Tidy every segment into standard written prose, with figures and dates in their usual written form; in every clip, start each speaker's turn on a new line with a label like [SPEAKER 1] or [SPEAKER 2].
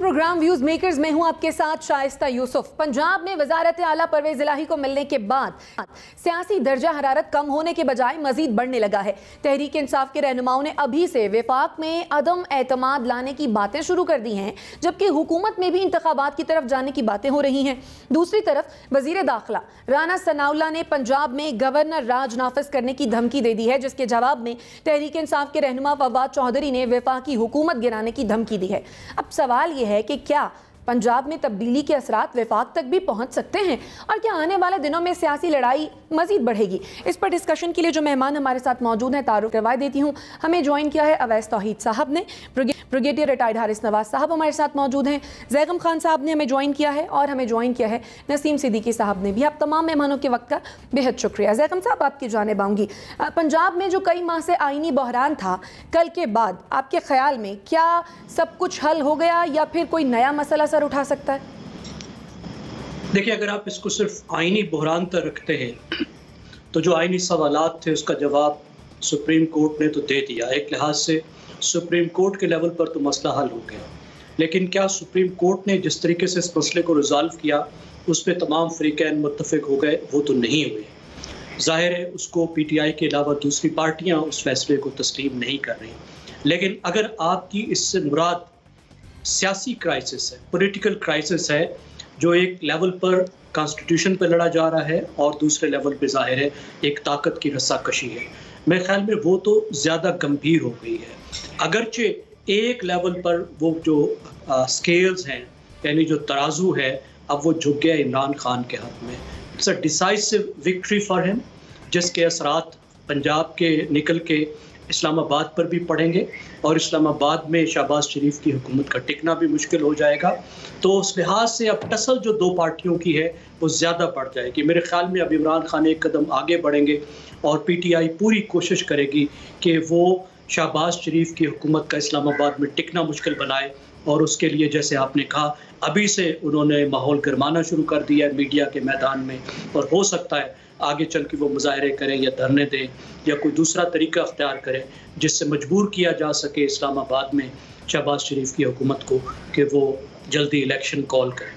[SPEAKER 1] Programme views makers में हूं आपके साथ शाइस्ता यूसुफ। पंजाब में वजारत आला परवेज इलाही को मिलने के बाद सियासी दर्जा हरारत कम होने के बजाय मजीद बढ़ने लगा है। तहरीक इंसाफ के रहनुमाओं ने अभी से वफाक में अदम एतमाद लाने की बातें शुरू कर दी हैं, जबकि हुकूमत में भी इंतखाबात की तरफ जाने की बातें हो रही हैं। दूसरी तरफ वजीर दाखिला राना सनाउल्लाह ने पंजाब में गवर्नर राज नाफिज करने की धमकी दे दी है, जिसके जवाब में तहरीक इंसाफ के रहनुमा फवाद चौधरी ने वफाकी हुकूमत गिराने की धमकी दी है। अब सवाल यह है कि क्या पंजाब में तब्दीली के असरात वफाक तक भी पहुंच सकते हैं और क्या आने वाले दिनों में सियासी लड़ाई मजीद बढ़ेगी? इस पर डिस्कशन के लिए जो मेहमान हमारे साथ मौजूद हैं तारुफ करवा देती हूं। हमें ज्वाइन किया है अवैस तौहीद साहब ने, ब्रिगेडियर रिटायर्ड हारिस नवाज साहब हमारे साथ मौजूद हैं, जैगम खान साहब ने हमें ज्वाइन किया है और हमें ज्वाइन किया है नसीम सिद्दीकी साहब ने भी। आप तमाम मेहमानों के वक्त का बेहद शुक्रिया। जैगम साहब, आपकी जानिब आऊँगी। पंजाब में जो कई माह से आईनी बहरान था, कल के बाद आपके ख्याल में क्या सब कुछ हल हो गया या फिर कोई नया मसला सर उठा सकता है?
[SPEAKER 2] देखिए, अगर आप इसको सिर्फ आईनी बहरान तक रखते हैं तो जो आईनी सवालात थे उसका जवाब सुप्रीम कोर्ट ने तो दे दिया। एक लिहाज से सुप्रीम कोर्ट के लेवल पर तो मसला हल हो गया, लेकिन क्या सुप्रीम कोर्ट ने जिस तरीके से इस मसले को रिजॉल्व किया उस पर तमाम फरीकैन मुत्तफिक हो गए? वो तो नहीं हुए। जाहिर है उसको पीटीआई के अलावा दूसरी पार्टियां उस फैसले को तस्लीम नहीं कर रही। लेकिन अगर आपकी इससे मुराद सियासी क्राइसिस है, पॉलिटिकल क्राइसिस है, जो एक लेवल पर कॉन्स्टिट्यूशन पर लड़ा जा रहा है और दूसरे लेवल पे जाहिर है एक ताकत की रस्साकशी है, मेरे ख्याल में वो तो ज़्यादा गंभीर हो गई है। अगरचे एक लेवल पर वो जो स्केल्स हैं, यानी जो तराजू है, अब वो झुक गया इमरान खान के हाथ में। It's a decisive victory for him, जिसके असरात पंजाब के निकल के इस्लामाबाद पर भी पड़ेंगे और इस्लामाबाद में शहबाज शरीफ की हुकूमत का टिकना भी मुश्किल हो जाएगा। तो उस लिहाज से अब टसल जो दो पार्टियों की है वो ज़्यादा बढ़ जाएगी। मेरे ख्याल में अब इमरान खान एक कदम आगे बढ़ेंगे और पीटीआई पूरी कोशिश करेगी कि वो शहबाज शरीफ की हुकूमत का इस्लामाबाद में टिकना मुश्किल बनाए। और उसके लिए जैसे आपने कहा, अभी से उन्होंने माहौल गरमाना शुरू कर दिया है मीडिया के मैदान में, और हो सकता है आगे चल के वो मुजाहरे करें या धरने दें या कोई दूसरा तरीका अख्तियार करें जिससे मजबूर किया जा सके इस्लामाबाद में शहबाज शरीफ की हुकूमत को कि वो जल्दी इलेक्शन कॉल करें।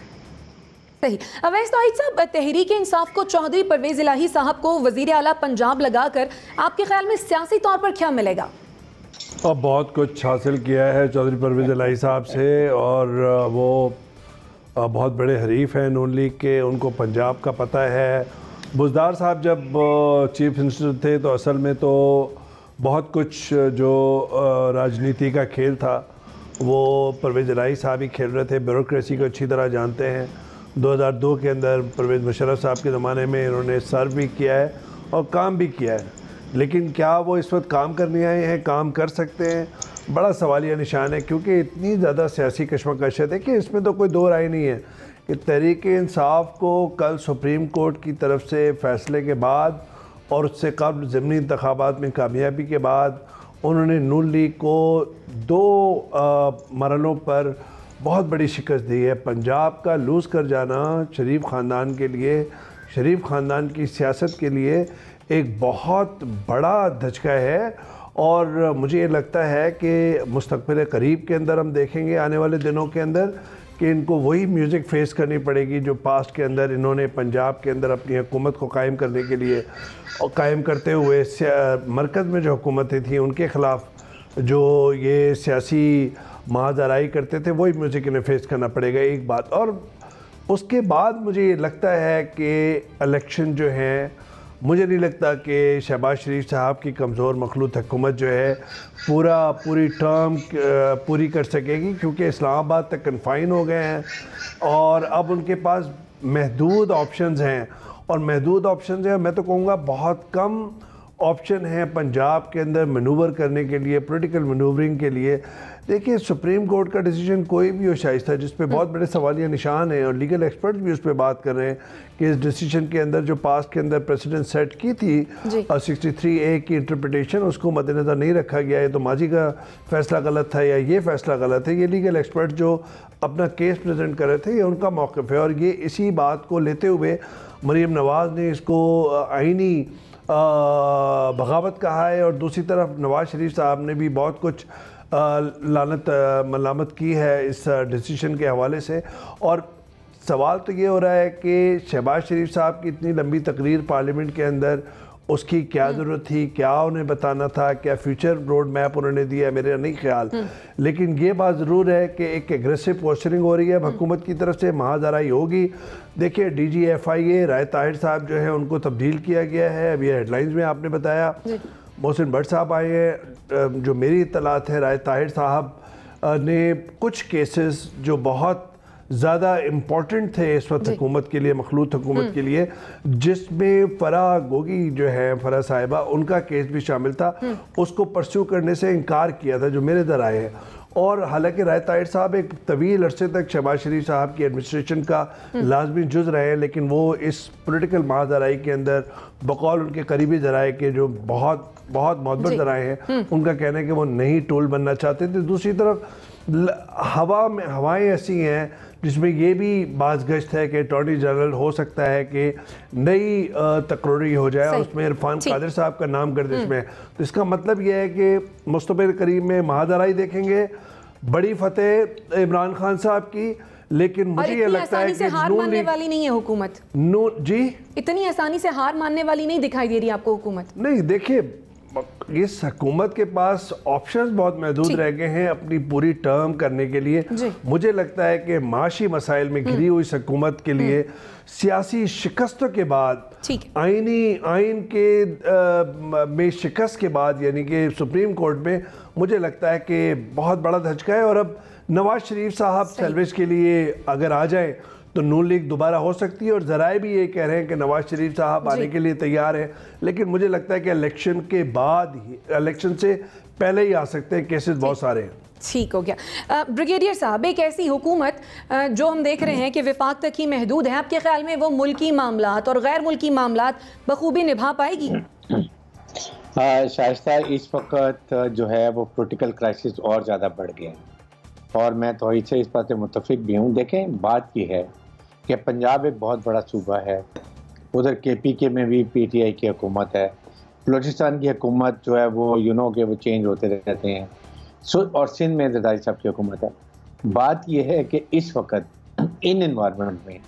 [SPEAKER 1] सही। अवैस तौहीद साहब, तहरीक इंसाफ को चौधरी परवेज इलाही साहब को वजीर आला पंजाब लगाकर आपके ख्याल में सियासी तौर पर क्या मिलेगा?
[SPEAKER 3] और बहुत कुछ हासिल किया है चौधरी परवेज इलाही साहब से, और वो बहुत बड़े हरीफ हैं नून लीग के, उनको पंजाब का पता है। बुज़दार साहब जब चीफ मिनिस्टर थे तो असल में तो बहुत कुछ जो राजनीति का खेल था वो परवेज इलाही साहब ही खेल रहे थे। ब्यूरोक्रेसी को अच्छी तरह जानते हैं। 2002 के अंदर परवेज़ मुशर्रफ साहब के ज़माने में इन्होंने सर्व भी किया है और काम भी किया है, लेकिन क्या वो इस वक्त काम करने आए हैं, काम कर सकते हैं? बड़ा सवालिया निशान है, क्योंकि इतनी ज़्यादा सियासी कशमकश है। देखिए, इसमें तो कोई दो राय नहीं है कि तहरीक इंसाफ को कल सुप्रीम कोर्ट की तरफ से फ़ैसले के बाद और उससे कबल ज़िमनी इंतखाबात में कामयाबी के बाद उन्होंने नून लीग को दो मरलों पर बहुत बड़ी शिकस्त दी है। पंजाब का लूज़ कर जाना शरीफ ख़ानदान के लिए, शरीफ ख़ानदान की सियासत के लिए एक बहुत बड़ा धचका है, और मुझे ये लगता है कि मुस्तक़बिल करीब के अंदर हम देखेंगे आने वाले दिनों के अंदर कि इनको वही म्यूज़िक फेस करनी पड़ेगी जो पास्ट के अंदर इन्होंने पंजाब के अंदर अपनी हुकूमत को कायम करने के लिए और कायम करते हुए मरकज़ में जो हुकूमतें थी उनके ख़िलाफ़ जो ये सियासी महाजराई करते थे, वही म्यूज़िक इन्हें फेस करना पड़ेगा। एक बात, और उसके बाद मुझे ये लगता है कि इलेक्शन जो है, मुझे नहीं लगता कि शहबाज शरीफ साहब की कमज़ोर मखलूत हुकूमत जो है पूरी टर्म पूरी कर सकेगी, क्योंकि इस्लामाबाद तक कन्फाइन हो गए हैं और अब उनके पास महदूद ऑप्शंस हैं। और महदूद ऑप्शंस हैं, मैं तो कहूँगा बहुत कम ऑप्शन हैं पंजाब के अंदर मनूवर करने के लिए, पॉलिटिकल मनूवरिंग के लिए। देखिए, सुप्रीम कोर्ट का डिसीजन कोई भी हो शाइस्ता, जिस पे बहुत बड़े सवालिया निशान हैं और लीगल एक्सपर्ट्स भी उस पर बात कर रहे हैं कि इस डिसीजन के अंदर जो पास्ट के अंदर प्रेसिडेंट सेट की थी 63A की इंटरप्रिटेशन, उसको मद्देनज़र नहीं रखा गया है। तो माजी का फ़ैसला गलत था या ये फ़ैसला गलत है? ये लीगल एक्सपर्ट जो अपना केस प्रेजेंट कर रहे थे, ये उनका मौक़िफ़ है। और ये इसी बात को लेते हुए मरीम नवाज़ ने इसको आइनी बगावत कहा है, और दूसरी तरफ नवाज़ शरीफ साहब ने भी बहुत कुछ मलामत की है इस डिसीजन के हवाले से। और सवाल तो ये हो रहा है कि शहबाज शरीफ साहब की इतनी लंबी तकरीर पार्लियामेंट के अंदर, उसकी क्या ज़रूरत थी, क्या उन्हें बताना था, क्या फ्यूचर रोड मैप उन्होंने दिया, मेरा नहीं ख्याल। लेकिन ये बात ज़रूर है कि एक एग्रेसिव पोस्चरिंग हो रही है हुकूमत की तरफ से, महाजराई होगी। देखिए DGFIA राय ताहिर साहब जो है उनको तब्दील किया गया है, अभी हेडलाइंस में आपने बताया। मोहसिन भट्ट साहब आए हैं, जो मेरी इत्तलात है राय ताहिर साहब ने कुछ केसेस जो बहुत ज़्यादा इम्पॉर्टेंट थे इस वक्त हुकूमत के लिए, मखलूत हुकूमत के लिए, जिसमें फ़राह गोगी जो है, फ़राह साहिबा, उनका केस भी शामिल था, उसको परस्यू करने से इनकार किया था जो मेरे दर आए हैं। और हालांकि राय ताहिर साहब एक तवील अरसे तक शहबाज शरीफ साहब की एडमिनिस्ट्रेशन का लाजमी जुज़ रहे हैं, लेकिन वो इस पॉलिटिकल महाजराई के अंदर बकौल उनके करीबी जराए के जो बहुत बहुत मोहब्बत जराए हैं, उनका कहना है कि वो नहीं टूल बनना चाहते थे। दूसरी तरफ हवाएं ऐसी हैं जिसमें ये भी बाज़ गश्त है कि अटॉर्नी जनरल हो सकता है कि नई तकरीर हो जाए, उसमें इरफान कादिर साहब का नाम कर दे इसमें। तो इसका मतलब ये है कि मुस्तक़बिल करीब में महाजराई देखेंगे, बड़ी फतेह इमरान खान साहब की। लेकिन मुझे ये लगता है कि
[SPEAKER 1] हार मानने वाली नहीं है हुकूमत।
[SPEAKER 3] जी,
[SPEAKER 1] इतनी आसानी से हार मानने वाली नहीं दिखाई दे रही आपको हुकूमत।
[SPEAKER 3] नहीं, देखिए इस हुकूमत के पास ऑप्शंस बहुत महदूद रह गए हैं अपनी पूरी टर्म करने के लिए। मुझे लगता है कि माशी मसाइल में घिरी हुई इस हुकूमत के लिए सियासी शिकस्तों के बाद, आइन के में शिकस्त के बाद, यानी कि सुप्रीम कोर्ट में, मुझे लगता है कि बहुत बड़ा धचका है। और अब नवाज शरीफ साहब सैलवेज के लिए अगर आ जाएं तो नून लीग दोबारा हो सकती है। और ज़राए भी ये कह रहे हैं कि नवाज शरीफ साहब आने के लिए तैयार हैं, लेकिन मुझे लगता है कि इलेक्शन के बाद ही, इलेक्शन से पहले ही आ सकते हैं, केसेस बहुत सारे हैं।
[SPEAKER 1] ठीक हो गया। ब्रिगेडियर साहब, एक ऐसी हुकूमत जो हम देख रहे हैं कि विफाक तक ही महदूद है, आपके ख्याल में वो मुल्की मामलात और गैर मुल्की मामलात बखूबी निभा पाएगी?
[SPEAKER 4] शाइस्ता, इस वक्त जो है वो पॉलिटिकल क्राइसिस और ज़्यादा बढ़ गए हैं, और मैं तो इससे इस बात से मुत्तफिक भी हूँ। देखें, बात की है कि पंजाब एक बहुत बड़ा सूबा है, उधर KPK में भी PTI की हुकूमत है, बलूचिस्तान की हुकूमत जो है वो कि वो चेंज होते रहते हैं, और सिंध में जरदारी साहब की हुकूमत है। बात यह है कि इस वक्त इन एनवायरनमेंट में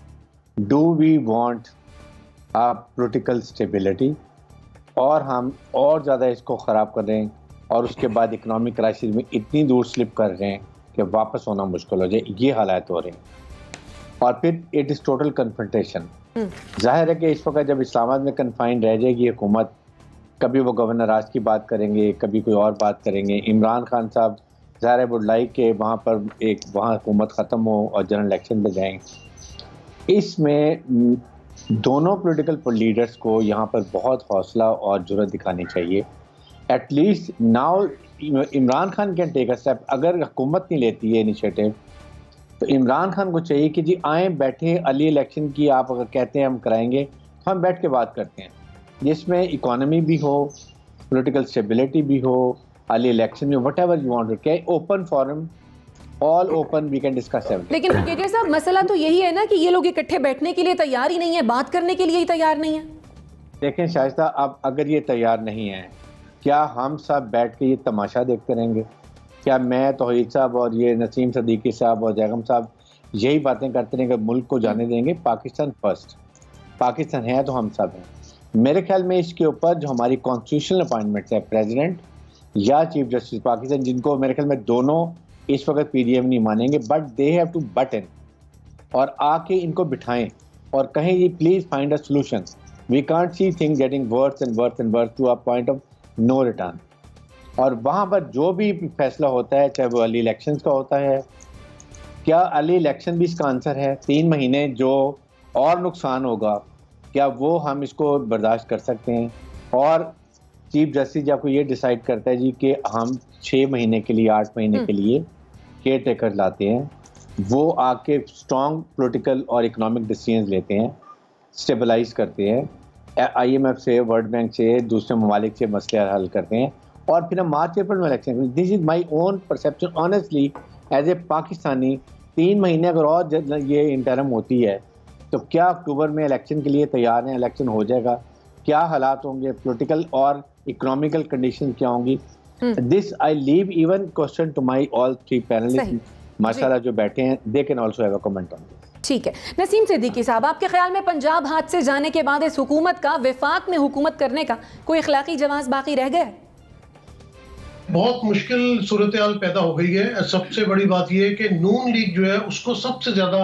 [SPEAKER 4] do we want a political stability, और हम और ज़्यादा इसको ख़राब कर रहे हैं, और उसके बाद इकनॉमिक क्राइसिस में इतनी दूर स्लिप कर रहे हैं कि वापस होना मुश्किल हो जाए, ये हालात हो रहे हैं। और फिर इट इज़ टोटल कन्फ्रंटेशन। जाहिर है कि इस वक्त जब इस्लामाबाद में कन्फाइंड रह जाएगी हुकूमत, कभी वो गवर्नर राज की बात करेंगे, कभी कोई और बात करेंगे। इमरान खान साहब ज़ाहिर है वुड लाइक के वहाँ पर वहाँ हुकूमत ख़त्म हो और जनरल इलेक्शन पे जाएँ। इसमें दोनों पॉलिटिकल लीडर्स को यहाँ पर बहुत हौसला और जुर्रत दिखानी चाहिए। At least now Imran Khan can take a step. अगर हुकूमत नहीं लेती है इनिशिएटिव, तो इमरान खान को चाहिए कि जी आए, बैठे, अली इलेक्शन की आप अगर कहते हैं हम कराएंगे, तो हम बैठ के बात करते हैं, जिसमें इकोनॉमी भी हो, पॉलिटिकल स्टेबिलिटी भी हो, अली इलेक्शन में वट एवर यू वांट, क्या open forum, all open, we can discuss everything.
[SPEAKER 1] लेकिन ब्रिगेडियर साहब, मसला तो यही है ना कि ये लोग इकट्ठे बैठने के लिए तैयार ही नहीं है, बात करने के लिए ही तैयार नहीं है।
[SPEAKER 4] देखें शाइस्ता, अब अगर ये तैयार नहीं है, क्या हम सब बैठ के ये तमाशा देखते रहेंगे? क्या मैं, तौहीद साहब और ये नसीम सदीकी साहब और जैगम साहब यही बातें करते रहेंगे, मुल्क को जाने देंगे? पाकिस्तान फर्स्ट, पाकिस्तान है तो हम सब हैं। मेरे ख्याल में इसके ऊपर जो हमारी कॉन्स्टिट्यूशनल अपॉइंटमेंट्स है, प्रेसिडेंट या चीफ जस्टिस पाकिस्तान, जिनको मेरे ख्याल में दोनों इस वक्त PDM नहीं मानेंगे, but they have to butt in, और आके इनको बिठाएं और कहें जी please find a solution. We can't see thing getting worse and worse and worse to a point of no return. और वहाँ पर जो भी फैसला होता है, चाहे वो अली इलेक्शंस का होता है, क्या अली इलेक्शन भी इसका आंसर है? 3 महीने जो और नुकसान होगा, क्या वो हम इसको बर्दाश्त कर सकते हैं? और चीफ जस्टिस जब को ये डिसाइड करता है जी कि हम 6 महीने के लिए, 8 महीने के लिए केयर टेकर लाते हैं, वो आके स्ट्रॉन्ग पॉलिटिकल और इकोनॉमिक डिसीजंस लेते हैं, स्टेबलाइज करते हैं, IMF से, वर्ल्ड बैंक से, दूसरे ममालिक से मसले हल करते हैं, और फिर हम मार्च अप्रैल में election. This is my own perception honestly as a Pakistani. 3 महीने अगर और ये इंटरम होती है, तो क्या अक्टूबर में इलेक्शन के लिए तैयार हैं? इलेक्शन हो जाएगा, क्या हालात होंगे, पॉलिटिकल और इकोनॉमिकल कंडीशन क्या होंगी? This I leave even question to my all 3 panelist माशाल्लाह जो बैठे हैं, they can also have a comment on this.
[SPEAKER 1] ठीक है, नसीम सिद्दीकी साहब, आपके ख्याल में पंजाब हाथ से जाने के बाद इस हुकूमत का विफाक में हुकूमत करने का कोई अखलाकी जवाब बाकी रह गया?
[SPEAKER 5] बहुत मुश्किल सूरत हाल पैदा हो गई है। सबसे बड़ी बात यह है कि नून लीग जो है उसको सबसे ज्यादा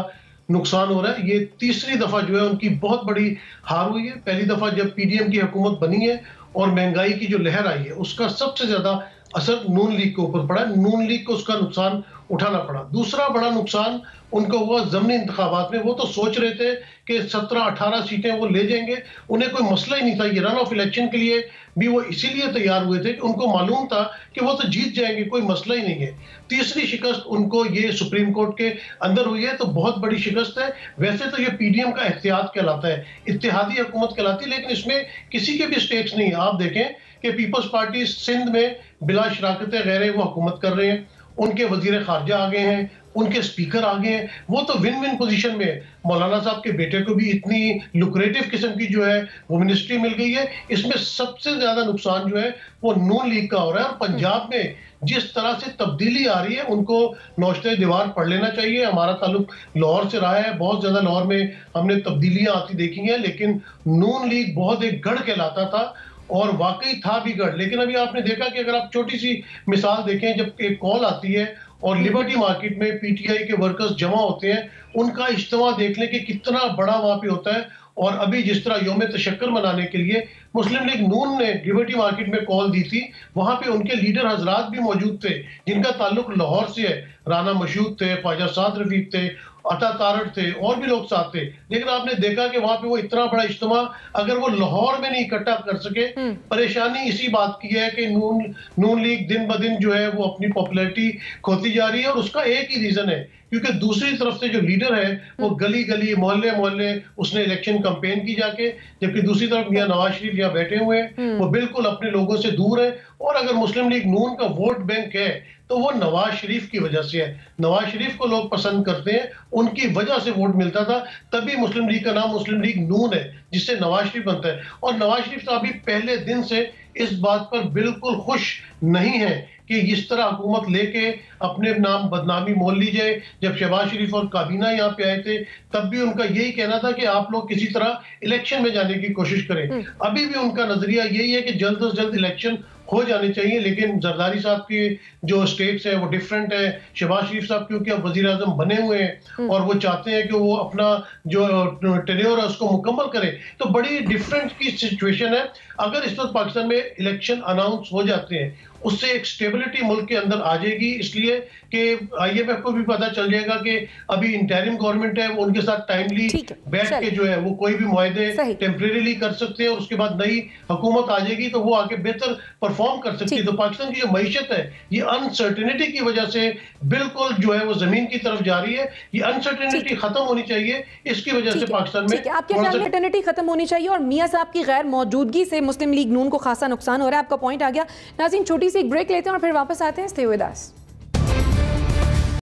[SPEAKER 5] नुकसान हो रहा है। ये तीसरी दफा जो है उनकी बहुत बड़ी हार हुई है। पहली दफा जब पीडीएम की हुकूमत बनी है और महंगाई की जो लहर आई है उसका सबसे ज्यादा असर नून लीग के ऊपर पड़ा है। नून लीग को उसका नुकसान उठाना पड़ा। दूसरा बड़ा नुकसान उनको हुआ ज़मीनी इंतखाबात में। वो तो सोच रहे थे कि 17-18 सीटें वो ले जाएंगे, उन्हें कोई मसला ही नहीं था। ये रन ऑफ इलेक्शन के लिए भी वो इसीलिए तैयार हुए थे कि उनको मालूम था कि वो तो जीत जाएंगे, कोई मसला ही नहीं है। तीसरी शिकस्त उनको ये सुप्रीम कोर्ट के अंदर हुई है, तो बहुत बड़ी शिकस्त है। वैसे तो ये पीडीएम का एहतियात कहलाता है, इत्तेहादी हुकूमत कहलाती है, लेकिन इसमें किसी के भी स्टेक्स नहीं है। आप देखें कि पीपल्स पार्टी सिंध में बिला शराकत गैर वो हुकूमत कर रहे हैं, उनके वजीर खारजा आ गए हैं, उनके स्पीकर आ गए हैं, वो तो विन विन पोजीशन में है। मौलाना साहब के बेटे को भी इतनी लुक्रेटिव किस्म की जो है वो मिनिस्ट्री मिल गई है। इसमें सबसे ज्यादा नुकसान जो है वो नून लीग का हो रहा है। और पंजाब में जिस तरह से तब्दीली आ रही है उनको नौशते दीवार पढ़ लेना चाहिए। हमारा ताल्लुक लाहौर से रहा है, बहुत ज्यादा लाहौर में हमने तब्दीलियां आती देखी हैं, लेकिन नून लीग बहुत एक गढ़ कहलाता था और वाकई था भी गढ़। लेकिन अभी आपने देखा कि अगर आप छोटी सी मिसाल देखें, जब एक कॉल आती है और लिबर्टी मार्केट में पीटीआई के वर्कर्स जमा होते हैं, उनका इज्तिमा देख लें कि कितना बड़ा वहां पे होता है। और अभी जिस तरह यौम तशक्कर मनाने के लिए मुस्लिम लीग नून ने लिबर्टी मार्केट में कॉल दी थी, वहां पे उनके लीडर हजरात भी मौजूद थे जिनका ताल्लुक लाहौर से है। राना मशहूद थे, ख्वाजा साद रफीक थे, अता तारड़ थे, और भी लोग साथ थे। लेकिन आपने देखा कि वहां पे वो इतना बड़ा इज्तिमा अगर वो लाहौर में नहीं इकट्ठा कर सके, परेशानी इसी बात की है कि नून लीग दिन ब दिन जो है वो अपनी पॉपुलैरिटी खोती जा रही है। और उसका एक ही रीजन है, क्योंकि दूसरी तरफ से जो लीडर है वो गली गली मोहल्ले मोहल्ले उसने इलेक्शन कैंपेन की जाके, जबकि दूसरी तरफ मियां नवाज शरीफ यहाँ बैठे हुए हैं, वो बिल्कुल अपने लोगों से दूर है। और अगर मुस्लिम लीग नून का वोट बैंक है तो वो नवाज शरीफ की वजह से है। नवाज शरीफ को लोग पसंद करते हैं, उनकी वजह से वोट मिलता था, तभी मुस्लिम लीग का नाम मुस्लिम लीग नून है, जिससे नवाज शरीफ बनता है। और नवाज शरीफ साहब भी पहले दिन से इस बात पर बिल्कुल खुश नहीं है कि इस तरह हुकूमत लेके अपने नाम बदनामी मोल ली जाए। जब शहबाज शरीफ और काबीना यहाँ पे आए थे तब भी उनका यही कहना था कि आप लोग किसी तरह इलेक्शन में जाने की कोशिश करें। अभी भी उनका नजरिया यही है कि जल्द से जल्द इलेक्शन हो जाने चाहिए। लेकिन जरदारी साहब की जो स्टेट्स है वो डिफरेंट है। शहबाज शरीफ साहब क्योंकि अब वजीर आजम बने हुए हैं और वो चाहते हैं कि वो अपना जो टेन्योर है उसको मुकम्मल करें, तो बड़ी डिफरेंट की सिचुएशन है। अगर इस वक्त पाकिस्तान में इलेक्शन अनाउंस हो जाते हैं उससे एक स्टेबिलिटी मुल्क के अंदर आ जाएगी, इसलिए कि IMF को भी पता चल जाएगा कि अभी इंटरिम गवर्नमेंट है, वो उनके साथ टाइमली बैठ के जो है वो कोई भी मुआहदे टेम्परेरीली कर सकते हैं और उसके बाद नई हुकूमत आ जाएगी तो वो आगे बेहतर परफॉर्म कर सकती है। तो पाकिस्तान की जो मईशत है ये अनसर्टेनिटी की वजह से बिल्कुल जो है वो जमीन की तरफ जा रही है। ये अनसर्टेनिटी खत्म होनी चाहिए, इसकी वजह से पाकिस्तान में
[SPEAKER 1] आपके ख्याल में अनसर्टेनिटी खत्म होनी चाहिए। और मियां साहब की गैर मौजूदगी से मुस्लिम लीग नून को खासा नुकसान हो रहा है, आपका पॉइंट आ गया। नाज़रीन छोटी सी एक ब्रेक लेते हैं और फिर वापस आते हैं। Stay with us.